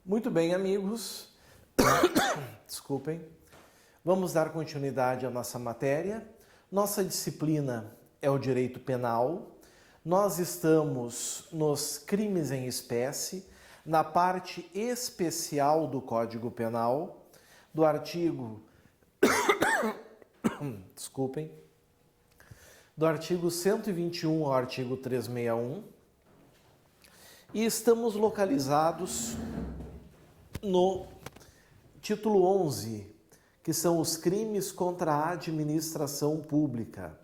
Muito bem, amigos. Desculpem. Vamos dar continuidade à nossa matéria. Nossa disciplina é o direito penal. Nós estamos nos crimes em espécie, na parte especial do Código Penal, do artigo do artigo 121 ao artigo 361, e estamos localizados no título 11, que são os crimes contra a administração pública,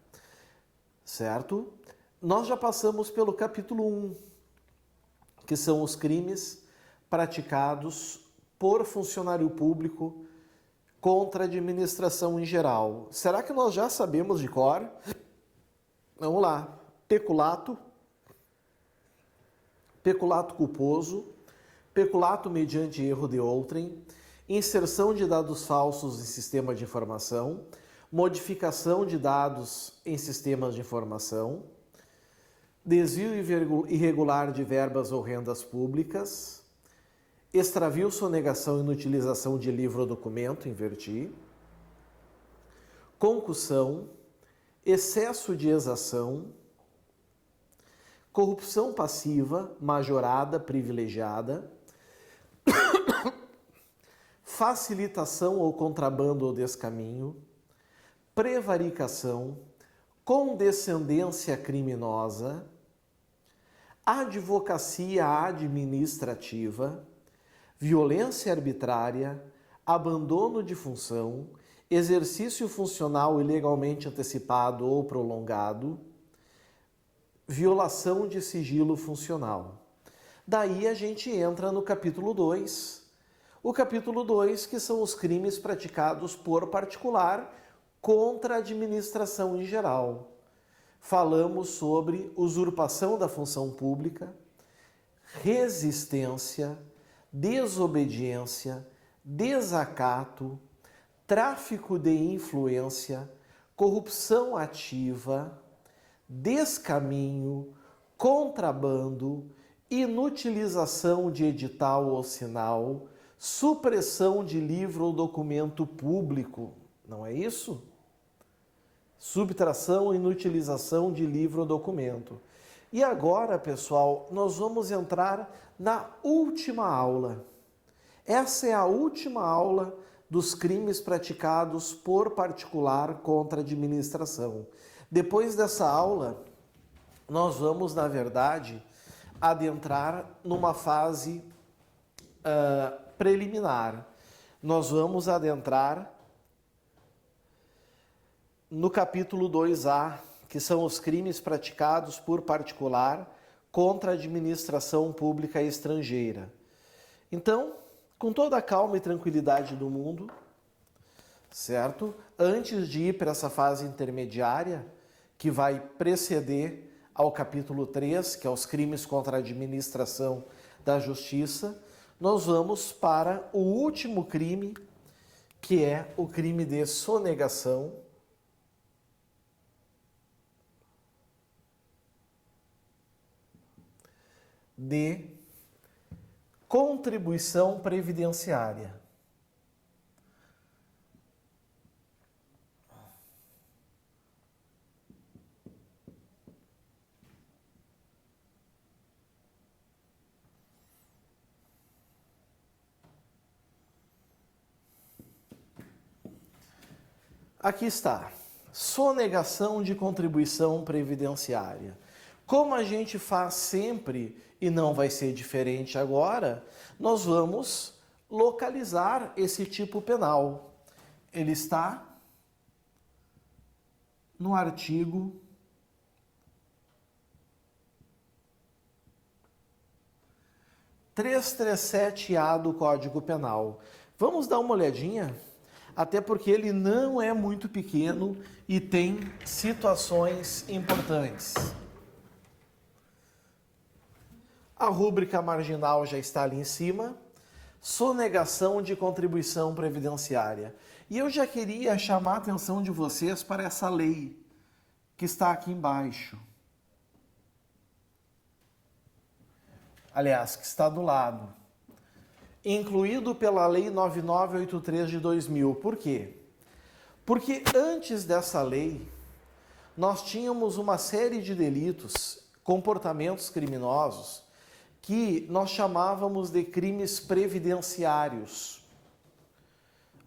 certo? Nós já passamos pelo capítulo 1, que são os crimes praticados por funcionário público contra a administração em geral. Será que nós já sabemos de cor? Vamos lá. Peculato, peculato culposo, peculato mediante erro de outrem, inserção de dados falsos em sistema de informação, modificação de dados em sistemas de informação, desvio irregular de verbas ou rendas públicas, extravio, sonegação e inutilização de livro ou documento, inverti, concussão, excesso de exação, corrupção passiva, majorada, privilegiada, facilitação ou contrabando ou descaminho, prevaricação, condescendência criminosa, advocacia administrativa, violência arbitrária, abandono de função, exercício funcional ilegalmente antecipado ou prolongado, violação de sigilo funcional. Daí a gente entra no capítulo 2. O capítulo 2, que são os crimes praticados por particular contra a administração em geral. Falamos sobre usurpação da função pública, resistência, desobediência, desacato, tráfico de influência, corrupção ativa, descaminho, contrabando, inutilização de edital ou sinal, supressão de livro ou documento público. Não é isso? Subtração e inutilização de livro ou documento. E agora, pessoal, nós vamos entrar na última aula. Essa é a última aula dos crimes praticados por particular contra a administração. Depois dessa aula, nós vamos, na verdade, adentrar numa fase preliminar. Nós vamos adentrar no capítulo 2A, que são os crimes praticados por particular contra a administração pública estrangeira. Então, com toda a calma e tranquilidade do mundo, certo? Antes de ir para essa fase intermediária, que vai preceder ao capítulo 3, que é os crimes contra a administração da justiça, nós vamos para o último crime, que é o crime de sonegação, de contribuição previdenciária. Aqui está, sonegação de contribuição previdenciária. Como a gente faz sempre, e não vai ser diferente agora, nós vamos localizar esse tipo penal. Ele está no artigo 337-A do Código Penal. Vamos dar uma olhadinha? Até porque ele não é muito pequeno e tem situações importantes. A rúbrica marginal já está ali em cima. Sonegação de contribuição previdenciária. E eu já queria chamar a atenção de vocês para essa lei que está aqui embaixo. Aliás, que está do lado. incluído pela Lei 9983 de 2000. Por quê? Porque antes dessa lei, nós tínhamos uma série de delitos, comportamentos criminosos, que nós chamávamos de crimes previdenciários.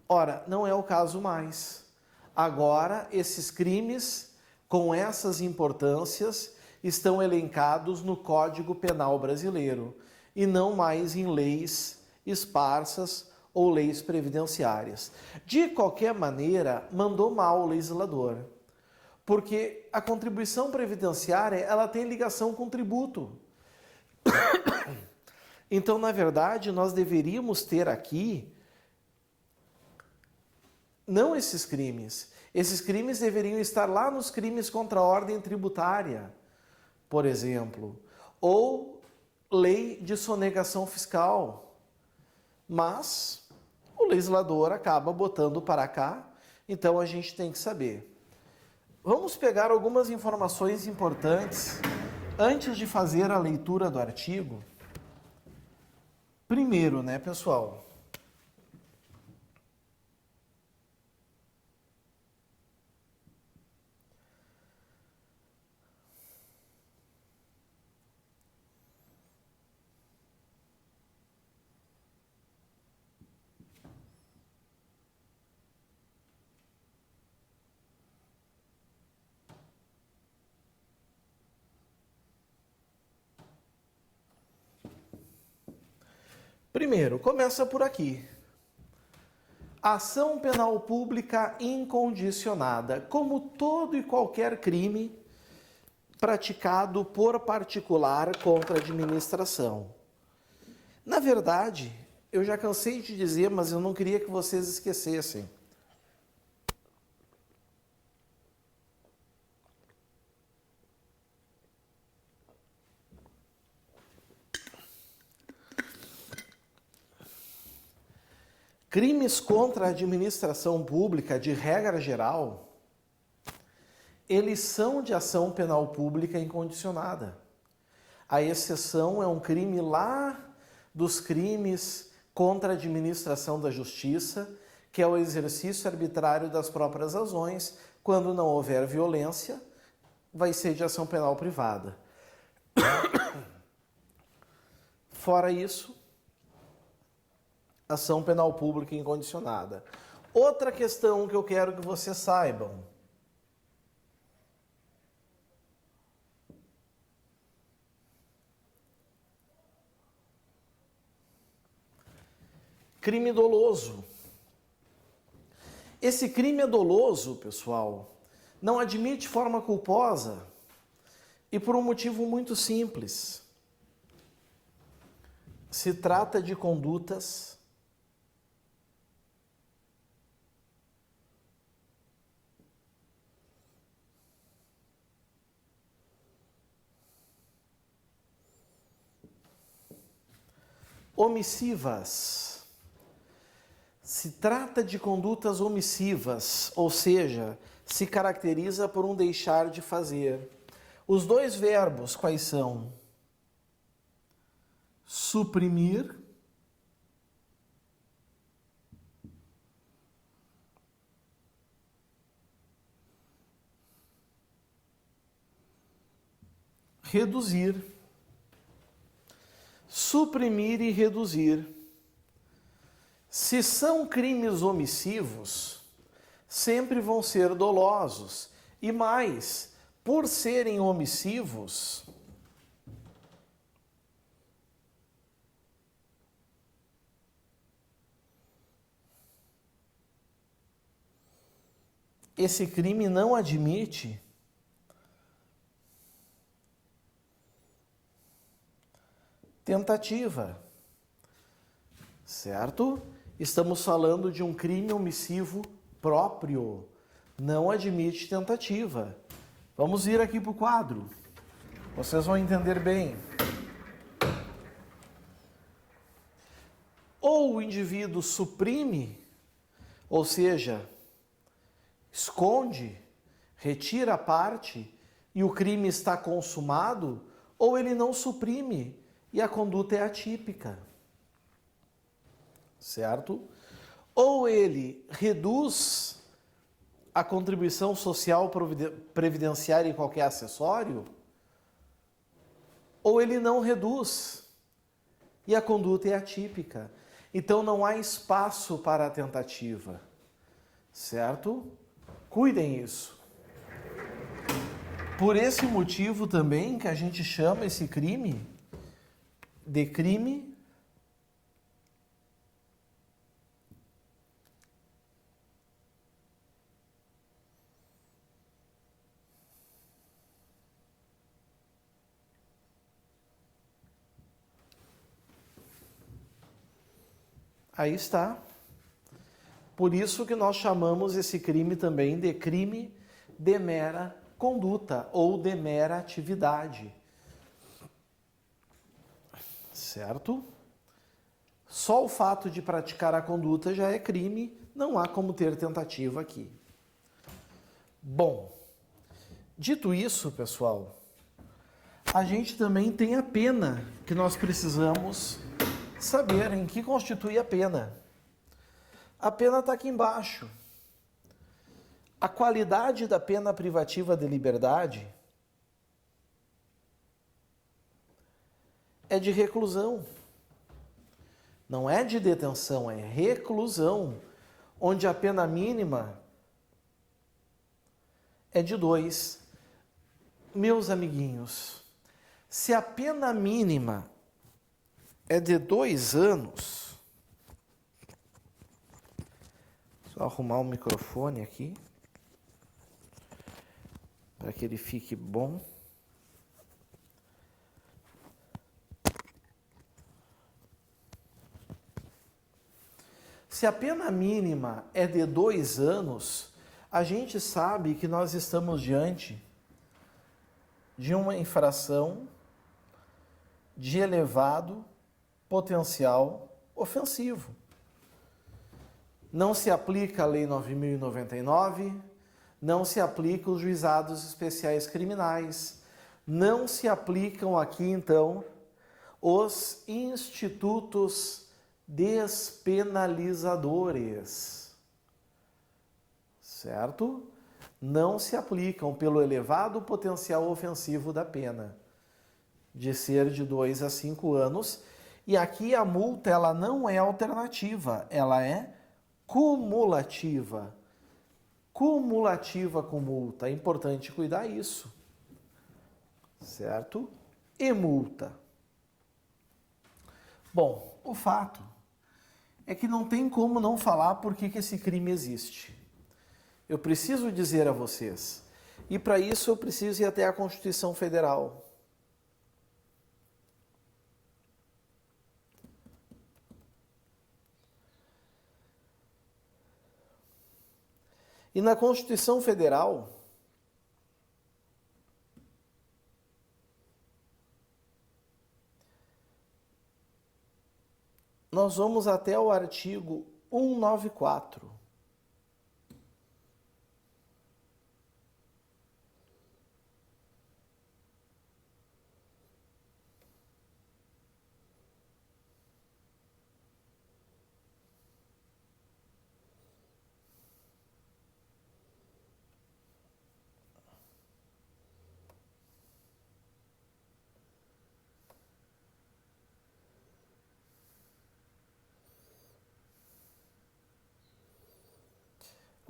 Ora, não é o caso mais. Agora, esses crimes, com essas importâncias, estão elencados no Código Penal brasileiro e não mais em leis esparsas ou leis previdenciárias. De qualquer maneira, mandou mal o legislador, porque a contribuição previdenciária ela tem ligação com o tributo. Então, na verdade, nós deveríamos ter aqui não esses crimes. Esses crimes deveriam estar lá nos crimes contra a ordem tributária, por exemplo, ou lei de sonegação fiscal. Mas o legislador acaba botando para cá, então a gente tem que saber. Vamos pegar algumas informações importantes antes de fazer a leitura do artigo. Primeiro, né, pessoal? Primeiro, começa por aqui. Ação penal pública incondicionada, como todo e qualquer crime praticado por particular contra a administração. Na verdade, eu já cansei de dizer, mas eu não queria que vocês esquecessem. Crimes contra a administração pública, de regra geral, eles são de ação penal pública incondicionada. A exceção é um crime lá dos crimes contra a administração da justiça, que é o exercício arbitrário das próprias razões. Quando não houver violência, vai ser de ação penal privada. Fora isso, ação penal pública incondicionada. Outra questão que eu quero que vocês saibam. Crime doloso. Esse crime é doloso, pessoal, não admite forma culposa e por um motivo muito simples. Se trata de condutas omissivas. Se trata de condutas omissivas, ou seja, se caracteriza por um deixar de fazer. Os dois verbos quais são? Suprimir reduzir. Suprimir e reduzir. Se são crimes omissivos, sempre vão ser dolosos. E mais, por serem omissivos, esse crime não admite tentativa, certo? Estamos falando de um crime omissivo próprio, não admite tentativa. Vamos vir aqui para o quadro, vocês vão entender bem. Ou o indivíduo suprime, ou seja, esconde, retira a parte e o crime está consumado, ou ele não suprime e a conduta é atípica. certo? Ou ele reduz a contribuição social previdenciária e qualquer acessório, ou ele não reduz e a conduta é atípica. Então não há espaço para a tentativa, certo? Cuidem isso. Por esse motivo também que a gente chama esse crime de crime aí está. Por isso que nós chamamos esse crime também de crime de mera conduta ou de mera atividade. Certo? Só o fato de praticar a conduta já é crime, não há como ter tentativa aqui. Bom, dito isso, pessoal, a gente também tem a pena que nós precisamos saber em que constitui a pena. A pena está aqui embaixo. A qualidade da pena privativa de liberdade é de reclusão. Não é de detenção, é reclusão, onde a pena mínima é de 2. Meus amiguinhos, se a pena mínima é de 2 anos... Só arrumar o microfone aqui, para que ele fique bom. Se a pena mínima é de 2 anos, a gente sabe que nós estamos diante de uma infração de elevado potencial ofensivo. Não se aplica a Lei 9.099, não se aplicam os juizados especiais criminais, não se aplicam aqui, então, os institutos despenalizadores, certo? Não se aplicam pelo elevado potencial ofensivo da pena, de ser de 2 a 5 anos, e aqui a multa ela não é alternativa, ela é cumulativa. Cumulativa com multa. É importante cuidar isso. Certo? E multa. Bom, o fato é que não tem como não falar por que esse crime existe. Eu preciso dizer a vocês. E para isso eu preciso ir até a Constituição Federal. E na Constituição Federal, nós vamos até o artigo 194.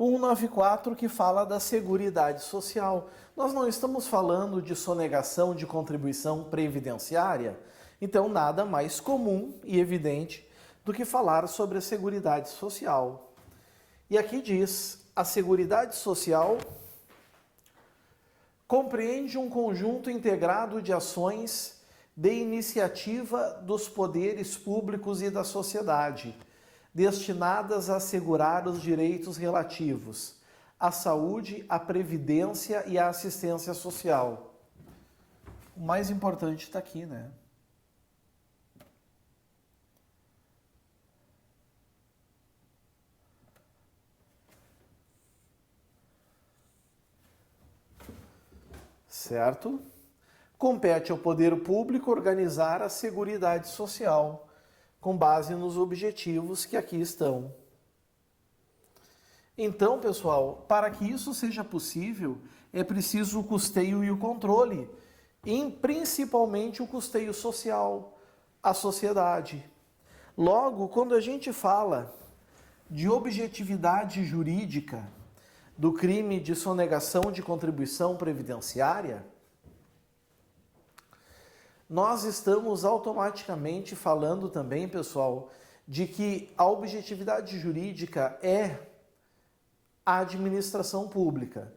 O 194 que fala da Seguridade Social. Nós não estamos falando de sonegação de contribuição previdenciária, então nada mais comum e evidente do que falar sobre a Seguridade Social. E aqui diz, a Seguridade Social compreende um conjunto integrado de ações de iniciativa dos poderes públicos e da sociedade, destinadas a assegurar os direitos relativos à saúde, à previdência e à assistência social. O mais importante está aqui, né? Certo? Compete ao poder público organizar a Seguridade Social, com base nos objetivos que aqui estão. Então, pessoal, para que isso seja possível, é preciso o custeio e o controle, e principalmente o custeio social, a sociedade. Logo, quando a gente fala de objetividade jurídica do crime de sonegação de contribuição previdenciária, nós estamos automaticamente falando também, pessoal, de que a objetividade jurídica é a administração pública,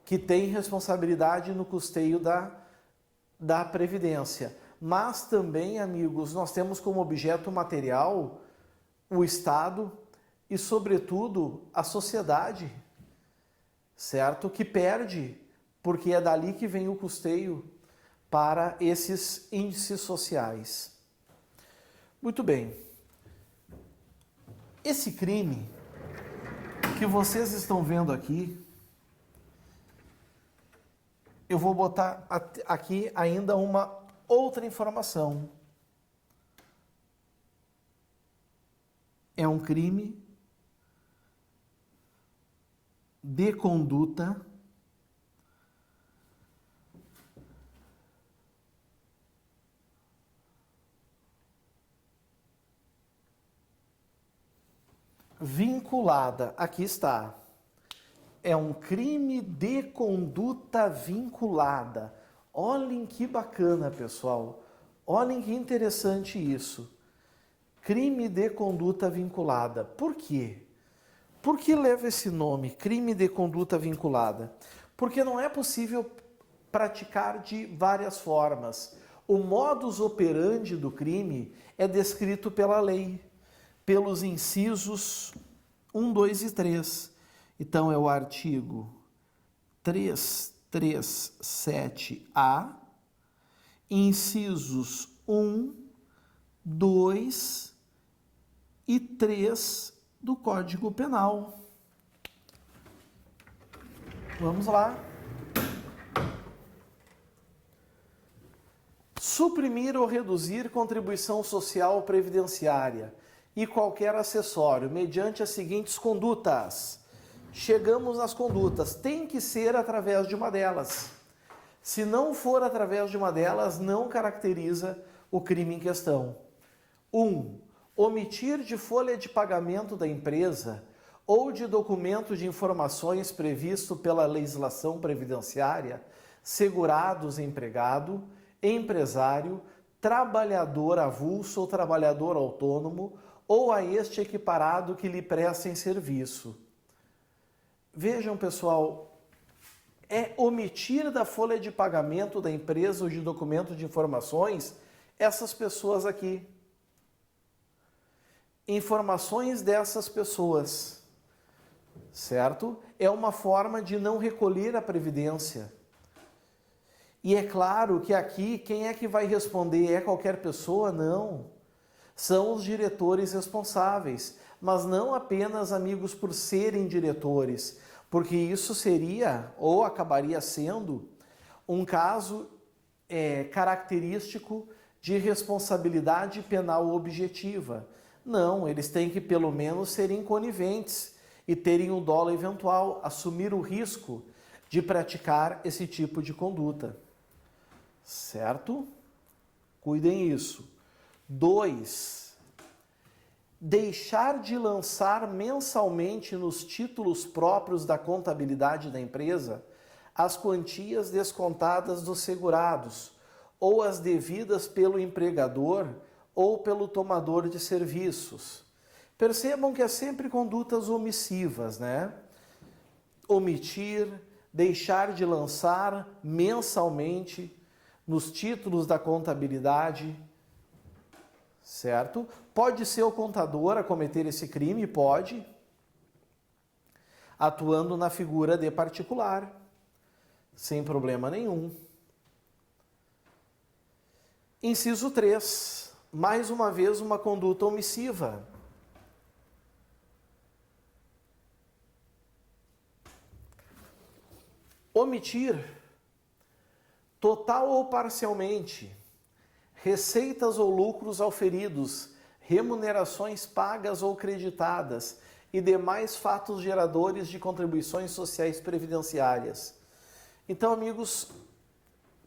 que tem responsabilidade no custeio da Previdência. Mas também, amigos, nós temos como objeto material o Estado e, sobretudo, a sociedade, certo? Que perde, porque é dali que vem o custeio para esses índices sociais. Muito bem. Esse crime que vocês estão vendo aqui, eu vou botar aqui ainda uma outra informação. É um crime de conduta vinculada. Aqui está. É um crime de conduta vinculada. Olhem que bacana, pessoal. Olhem que interessante isso. Crime de conduta vinculada. Por quê? Por que leva esse nome, crime de conduta vinculada? Porque não é possível praticar de várias formas. O modus operandi do crime é descrito pela lei, pelos incisos 1, 2 e 3. Então, é o artigo 337-A, incisos 1, 2 e 3 do Código Penal. Vamos lá. Suprimir ou reduzir contribuição social previdenciária e qualquer acessório, mediante as seguintes condutas. Chegamos nas condutas. Tem que ser através de uma delas. Se não for através de uma delas, não caracteriza o crime em questão. 1. Omitir de folha de pagamento da empresa ou de documento de informações previsto pela legislação previdenciária, segurados empregado, empresário, trabalhador avulso ou trabalhador autônomo, ou a este equiparado que lhe prestem serviço. Vejam, pessoal, é omitir da folha de pagamento da empresa ou de documento de informações essas pessoas aqui. Informações dessas pessoas, certo? É uma forma de não recolher a previdência. E é claro que aqui, quem é que vai responder? É qualquer pessoa? Não. São os diretores responsáveis, mas não apenas, amigos, por serem diretores, porque isso seria, ou acabaria sendo, um caso característico de responsabilidade penal objetiva. Não, eles têm que pelo menos serem coniventes e terem um dolo eventual, assumir o risco de praticar esse tipo de conduta. Certo? Cuidem isso. 2. Deixar de lançar mensalmente nos títulos próprios da contabilidade da empresa as quantias descontadas dos segurados ou as devidas pelo empregador ou pelo tomador de serviços. Percebam que é sempre condutas omissivas, né? Omitir, deixar de lançar mensalmente nos títulos da contabilidade, certo? Pode ser o contador a cometer esse crime, pode, atuando na figura de particular, sem problema nenhum. Inciso 3. Mais uma vez, uma conduta omissiva. Omitir, total ou parcialmente, receitas ou lucros auferidos, remunerações pagas ou creditadas e demais fatos geradores de contribuições sociais previdenciárias. Então, amigos,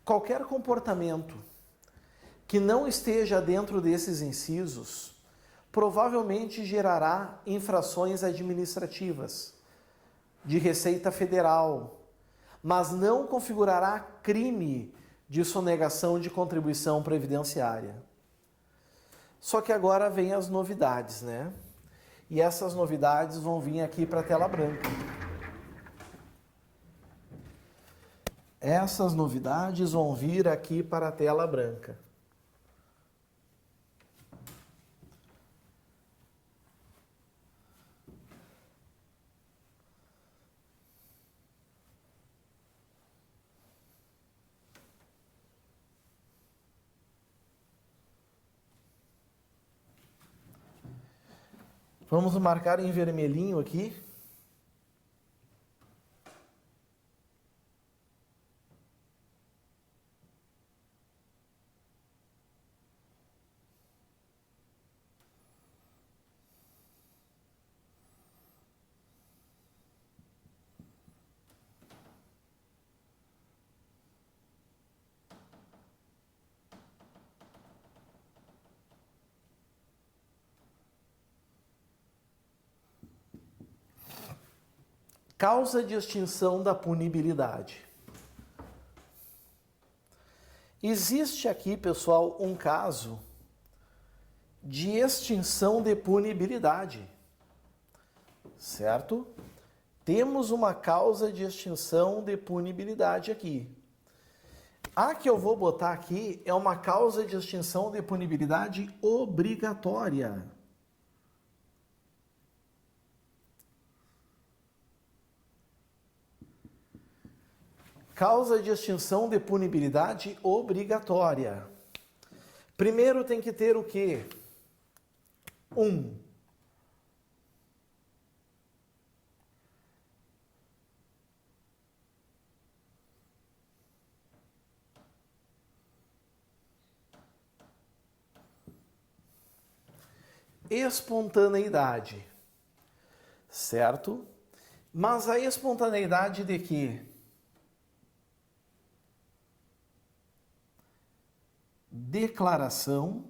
qualquer comportamento que não esteja dentro desses incisos provavelmente gerará infrações administrativas de Receita Federal, mas não configurará crime de sonegação de contribuição previdenciária. Só que agora vem as novidades, né? E essas novidades vão vir aqui para a tela branca. Essas novidades vão vir aqui para a tela branca. Vamos marcar em vermelhinho aqui. Causa de extinção da punibilidade. Existe aqui, pessoal, um caso de extinção de punibilidade, certo? Temos uma causa de extinção de punibilidade aqui. A que eu vou botar aqui é uma causa de extinção de punibilidade obrigatória. Causa de extinção de punibilidade obrigatória. Primeiro tem que ter o quê? Espontaneidade, certo? Mas a espontaneidade de quê? Declaração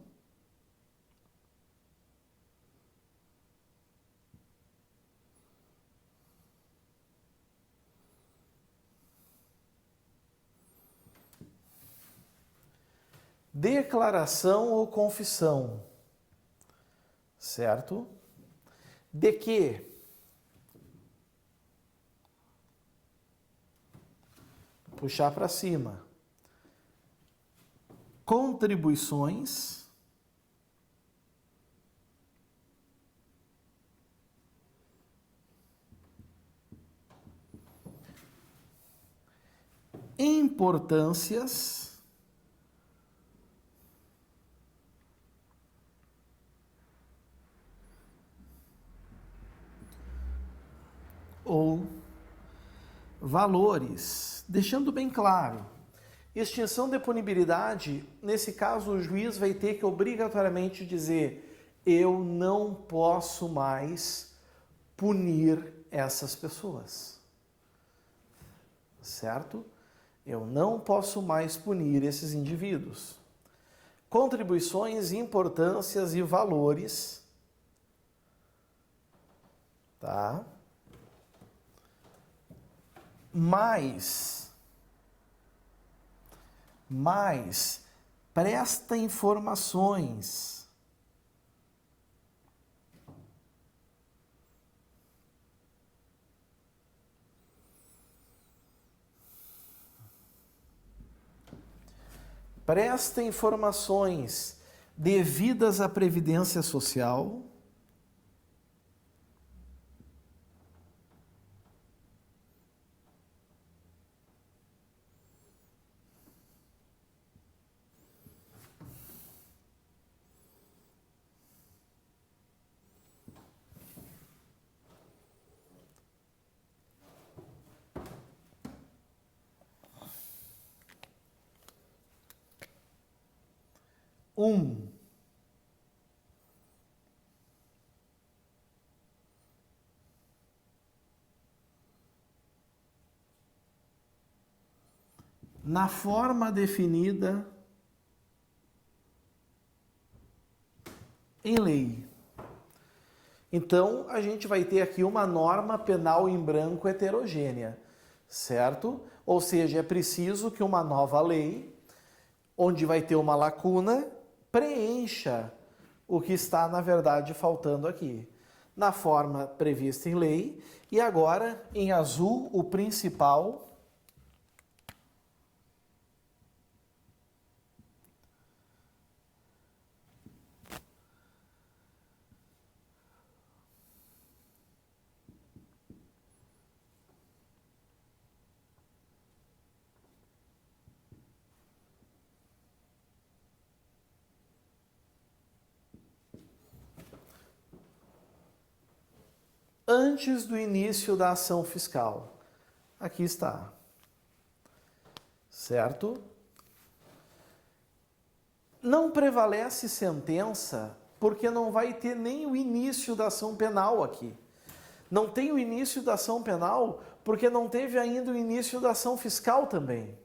ou confissão, certo? De que? Puxar para cima. Contribuições importâncias ou valores, deixando bem claro. Extinção de punibilidade, nesse caso o juiz vai ter que obrigatoriamente dizer: eu não posso mais punir essas pessoas, certo? Eu não posso mais punir esses indivíduos. Contribuições, importâncias e valores, tá? Mais presta informações devidas à Previdência Social, na forma definida em lei. Então, a gente vai ter aqui uma norma penal em branco heterogênea, certo? Ou seja, é preciso que uma nova lei, onde vai ter uma lacuna, preencha o que está, na verdade, faltando aqui. Na forma prevista em lei, e agora, em azul, o principal. Antes do início da ação fiscal. Aqui está. Certo? Não prevalece sentença porque não vai ter nem o início da ação penal aqui. Não tem o início da ação penal porque não teve ainda o início da ação fiscal também.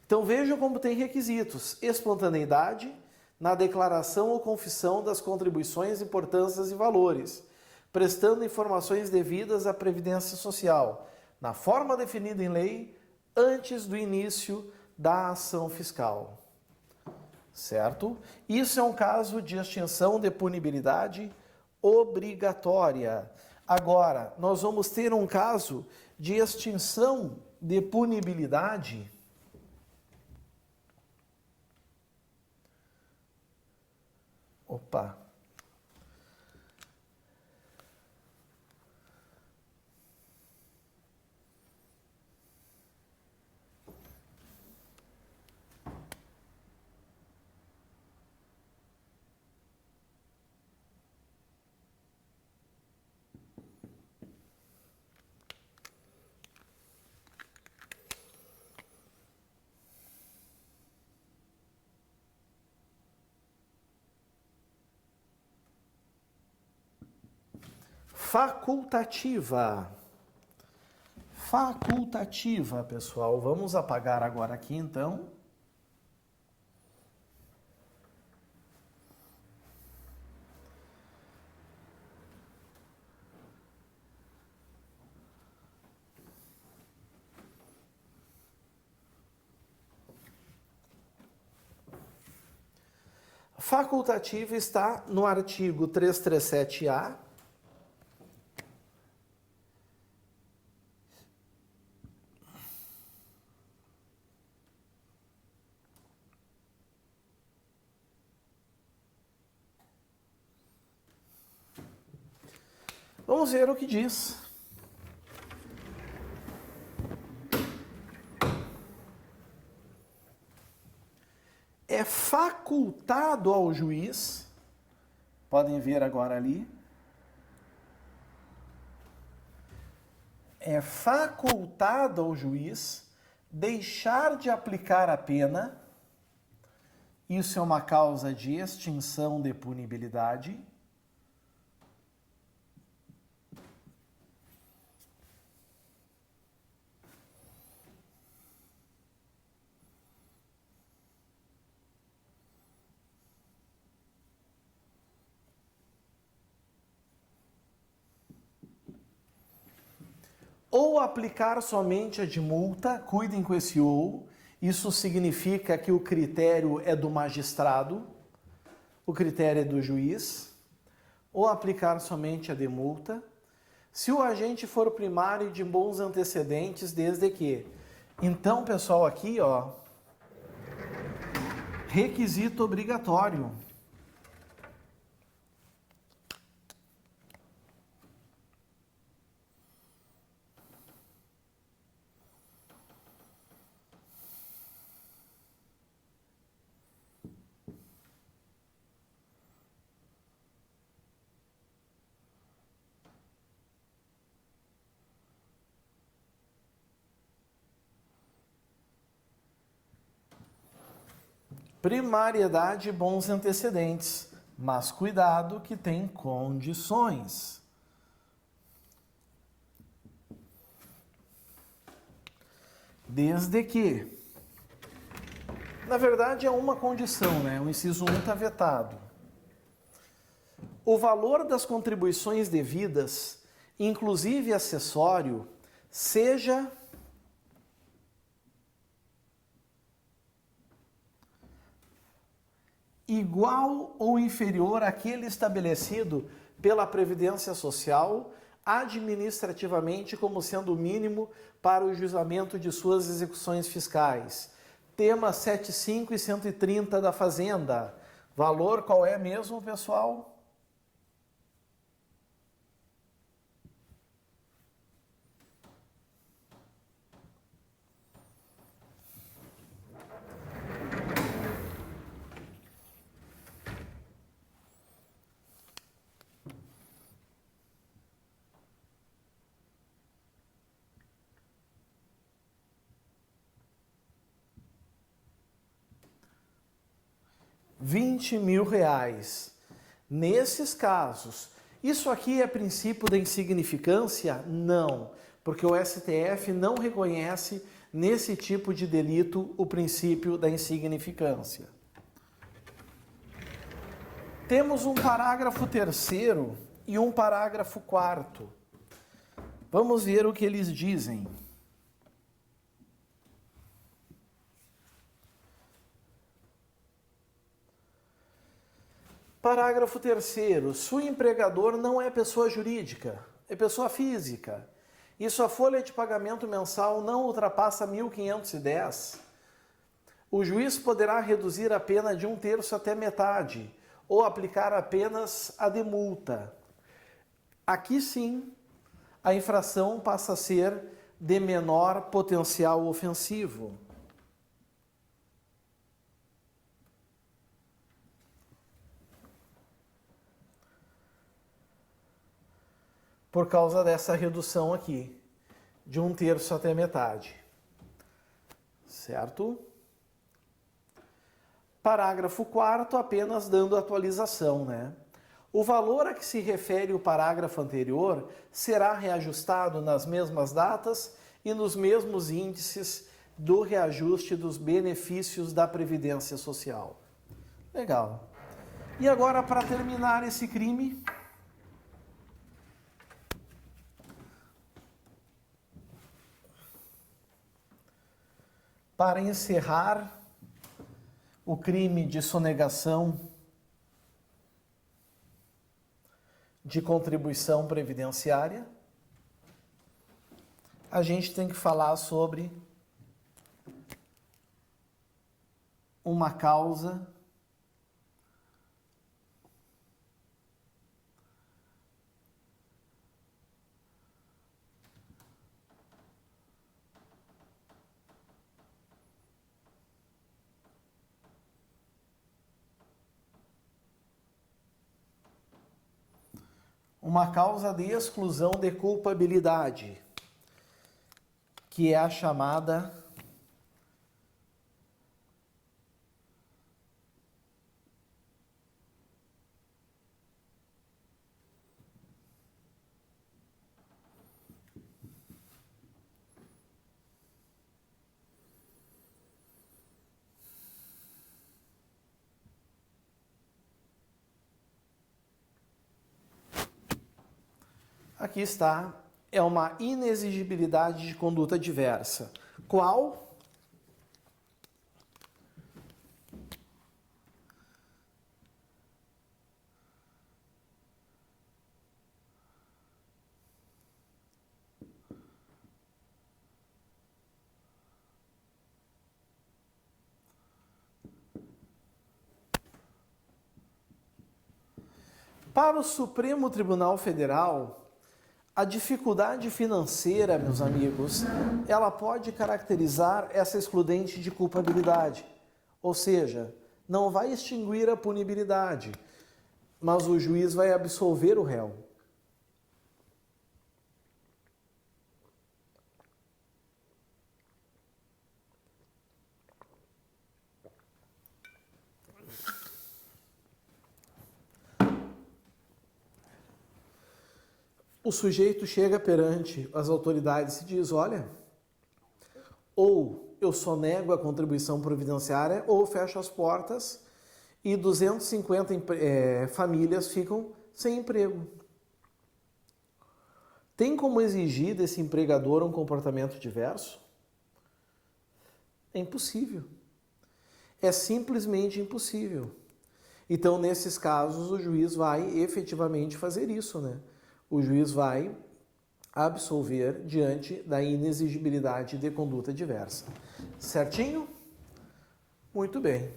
Então vejam como tem requisitos: espontaneidade na declaração ou confissão das contribuições, importâncias e valores, prestando informações devidas à Previdência Social, na forma definida em lei, antes do início da ação fiscal. Certo? Isso é um caso de extinção de punibilidade obrigatória. Agora, nós vamos ter um caso de extinção de punibilidade Opa! Facultativa. Facultativa, pessoal. Vamos apagar agora aqui, então. Facultativa está no artigo 337-A. Vamos ver o que diz. É facultado ao juiz, podem ver agora ali, é facultado ao juiz deixar de aplicar a pena, isso é uma causa de extinção de punibilidade, ou aplicar somente a de multa, cuidem com esse ou, isso significa que o critério é do magistrado, o critério é do juiz, ou aplicar somente a de multa, se o agente for primário de bons antecedentes, desde que. Então, pessoal, aqui, ó, requisito obrigatório. Primariedade e bons antecedentes, mas cuidado que tem condições. Desde que Na verdade, é uma condição, né? O inciso 1 está vetado. O valor das contribuições devidas, inclusive acessório, seja igual ou inferior àquele estabelecido pela Previdência Social, administrativamente como sendo o mínimo para o juizamento de suas execuções fiscais. Tema 75 e 130 da Fazenda. Valor qual é mesmo, pessoal? R$ 20.000. Nesses casos, isso aqui é princípio da insignificância? Não, porque o STF não reconhece nesse tipo de delito o princípio da insignificância. Temos um parágrafo 3º e um parágrafo 4º. Vamos ver o que eles dizem. Parágrafo 3º. Se o empregador não é pessoa jurídica, é pessoa física, e sua folha de pagamento mensal não ultrapassa 1.510, o juiz poderá reduzir a pena de 1/3 até metade, ou aplicar apenas a demulta. Aqui sim, a infração passa a ser de menor potencial ofensivo. Por causa dessa redução aqui, de 1/3 até metade. Certo? Parágrafo 4º, apenas dando atualização, né? O valor a que se refere o parágrafo anterior será reajustado nas mesmas datas e nos mesmos índices do reajuste dos benefícios da Previdência Social. Legal. E agora, para terminar esse crime, para encerrar o crime de sonegação de contribuição previdenciária, a gente tem que falar sobre uma causa de exclusão de culpabilidade, que é a chamada aqui está, é uma inexigibilidade de conduta diversa. Qual? Para o Supremo Tribunal Federal, a dificuldade financeira, meus amigos, ela pode caracterizar essa excludente de culpabilidade. Ou seja, não vai extinguir a punibilidade, mas o juiz vai absolver o réu. O sujeito chega perante as autoridades e diz, olha, ou eu sonego a contribuição previdenciária ou fecho as portas e 250 famílias ficam sem emprego. Tem como exigir desse empregador um comportamento diverso? É impossível. É simplesmente impossível. Então, nesses casos, o juiz vai efetivamente fazer isso, né? O juiz vai absolver diante da inexigibilidade de conduta diversa. Certinho? Muito bem.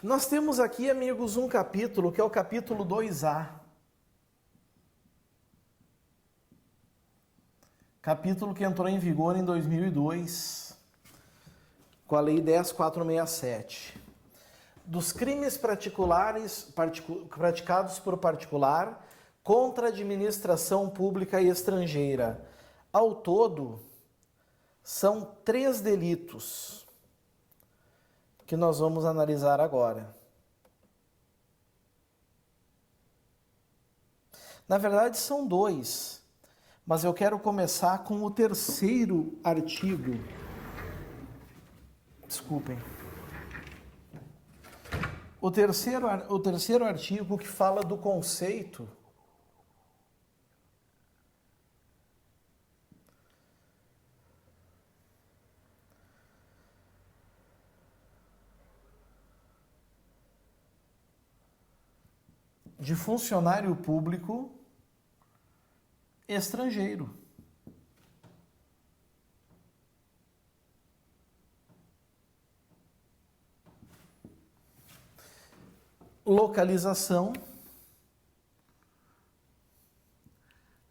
Nós temos aqui, amigos, um capítulo que é o capítulo 2A. Capítulo que entrou em vigor em 2002, com a Lei 10.467. Dos crimes praticados por particular contra a administração pública e estrangeira. Ao todo, são 3 delitos que nós vamos analisar agora. Na verdade, são 2, mas eu quero começar com o terceiro artigo. Desculpem. O terceiro artigo que fala do conceito de funcionário público estrangeiro. Localização,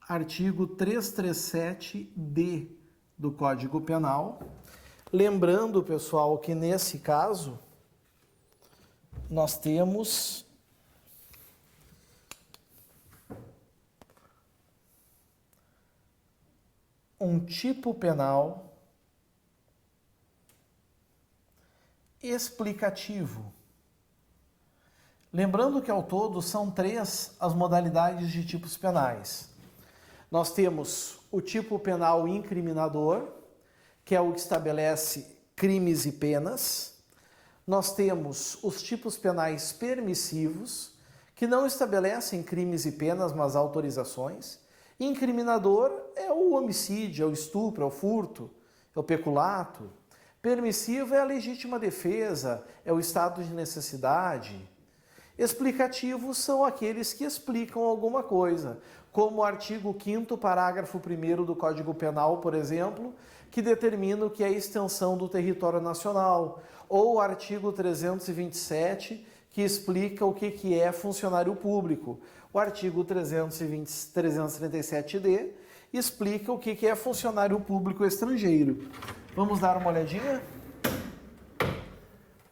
artigo 337-D do Código Penal. Lembrando, pessoal, que nesse caso nós temos um tipo penal explicativo. Lembrando que ao todo são 3 as modalidades de tipos penais. Nós temos o tipo penal incriminador, que é o que estabelece crimes e penas. Nós temos os tipos penais permissivos, que não estabelecem crimes e penas, mas autorizações. Incriminador é o homicídio, é o estupro, é o furto, é o peculato. Permissivo é a legítima defesa, é o estado de necessidade. Explicativos são aqueles que explicam alguma coisa, como o artigo 5º, parágrafo 1º do Código Penal, por exemplo, que determina o que é a extensão do território nacional, ou o artigo 327, que explica o que é funcionário público. O artigo 337-D explica o que é funcionário público estrangeiro. Vamos dar uma olhadinha?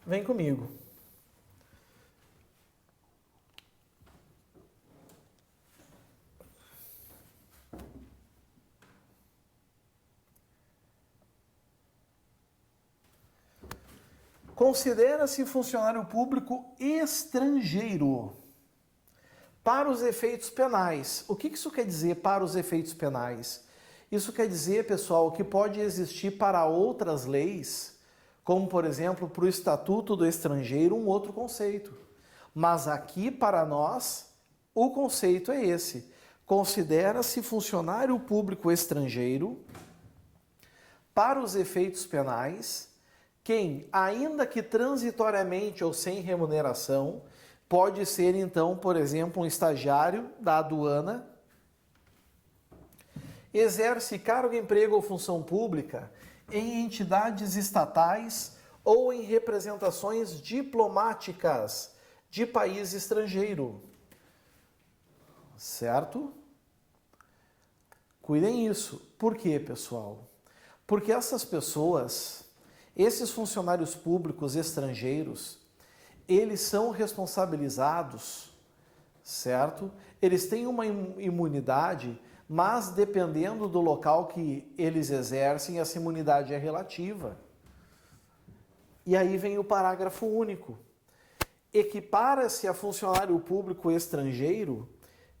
Vem comigo. Considera-se funcionário público estrangeiro para os efeitos penais. O que isso quer dizer para os efeitos penais? Isso quer dizer, pessoal, que pode existir para outras leis, como, por exemplo, para o Estatuto do Estrangeiro, um outro conceito. Mas aqui, para nós, o conceito é esse. Considera-se funcionário público estrangeiro para os efeitos penais quem, ainda que transitoriamente ou sem remuneração, pode ser então, por exemplo, um estagiário da aduana, exerce cargo, emprego ou função pública em entidades estatais ou em representações diplomáticas de país estrangeiro. Certo? Cuidem isso. Por quê, pessoal? Porque essas pessoas, esses funcionários públicos estrangeiros, eles são responsabilizados, certo? Eles têm uma imunidade, mas dependendo do local que eles exercem, essa imunidade é relativa. E aí vem o parágrafo único. Equipara-se a funcionário público estrangeiro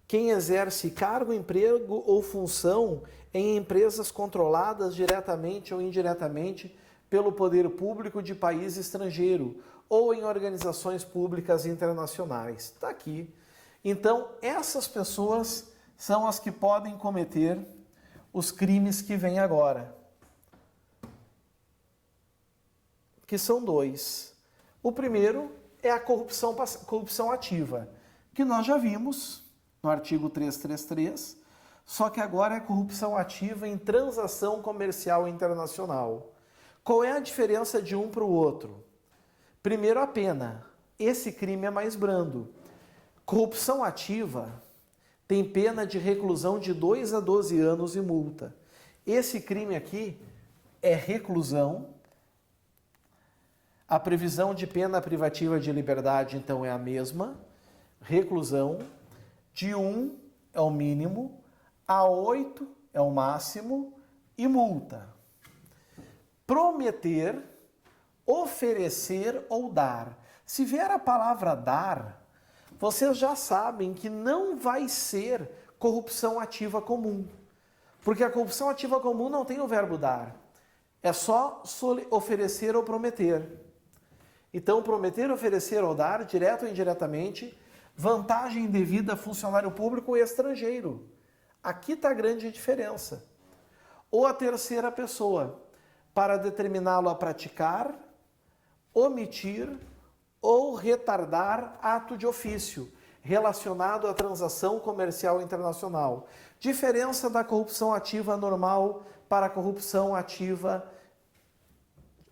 quem exerce cargo, emprego ou função em empresas controladas diretamente ou indiretamente pelo poder público de país estrangeiro ou em organizações públicas internacionais. Está aqui. Então, essas pessoas são as que podem cometer os crimes que vêm agora. Que são dois. O primeiro é a corrupção ativa, que nós já vimos no artigo 333, só que agora é corrupção ativa em transação comercial internacional. Qual é a diferença de um para o outro? Primeiro, a pena. Esse crime é mais brando. Corrupção ativa tem pena de reclusão de 2 a 12 anos e multa. Esse crime aqui é reclusão. A previsão de pena privativa de liberdade, então, é a mesma. Reclusão. De 1 é o mínimo, a 8 é o máximo e multa. Prometer, oferecer ou dar. Se vier a palavra dar, vocês já sabem que não vai ser corrupção ativa comum. Porque a corrupção ativa comum não tem o verbo dar. É só oferecer ou prometer. Então, prometer, oferecer ou dar, direto ou indiretamente, vantagem devida a funcionário público e estrangeiro. Aqui está a grande diferença. Ou a terceira pessoa, para determiná-lo a praticar, omitir ou retardar ato de ofício relacionado à transação comercial internacional. Diferença da corrupção ativa normal para a corrupção ativa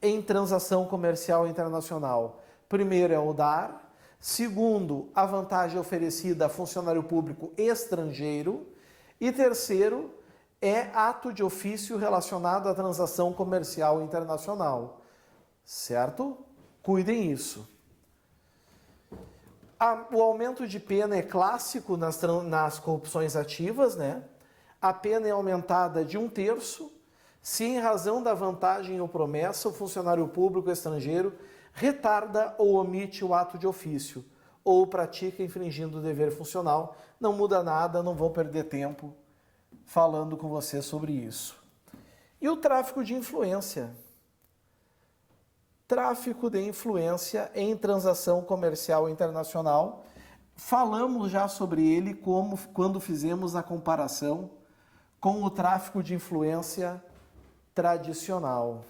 em transação comercial internacional. Primeiro é o dar. Segundo, a vantagem oferecida a funcionário público estrangeiro. E terceiro, é ato de ofício relacionado à transação comercial internacional. Certo? Cuidem isso. O aumento de pena é clássico nas corrupções ativas, né? A pena é aumentada de 1/3 se, em razão da vantagem ou promessa, o funcionário público estrangeiro retarda ou omite o ato de ofício, ou pratica infringindo o dever funcional. Não muda nada, não vou perder tempo falando com você sobre isso. E o tráfico de influência? Tráfico de influência em transação comercial internacional. Falamos já sobre ele quando fizemos a comparação com o tráfico de influência tradicional.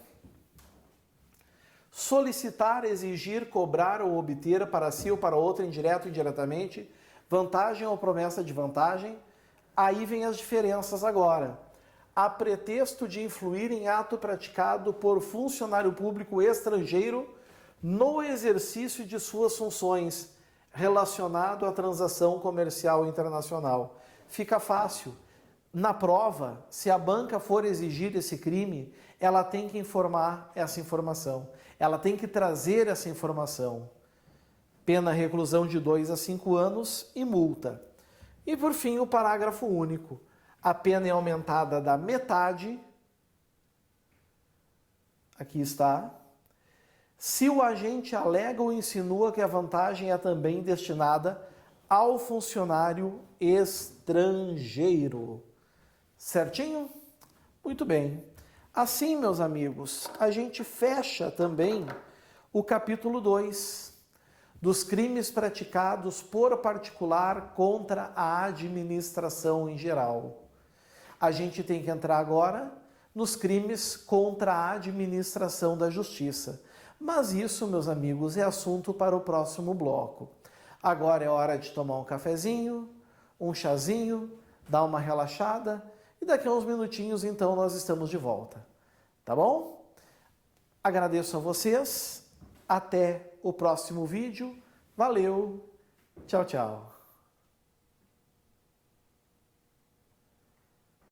Solicitar, exigir, cobrar ou obter para si ou para outro, indireto ou indiretamente, vantagem ou promessa de vantagem. Aí vem as diferenças agora. A pretexto de influir em ato praticado por funcionário público estrangeiro no exercício de suas funções relacionado à transação comercial internacional. Fica fácil. Na prova, se a banca for exigir esse crime, ela tem que informar essa informação. Ela tem que trazer essa informação. Pena reclusão de 2 a 5 anos e multa. E por fim, o parágrafo único. A pena é aumentada da metade. Aqui está. Se o agente alega ou insinua que a vantagem é também destinada ao funcionário estrangeiro. Certinho? Muito bem. Assim, meus amigos, a gente fecha também o capítulo 2 dos crimes praticados por particular contra a administração em geral. A gente tem que entrar agora nos crimes contra a administração da justiça. Mas isso, meus amigos, é assunto para o próximo bloco. Agora é hora de tomar um cafezinho, um chazinho, dar uma relaxada e daqui a uns minutinhos, então, nós estamos de volta. Tá bom? Agradeço a vocês. Até o próximo vídeo. Valeu. Tchau, tchau.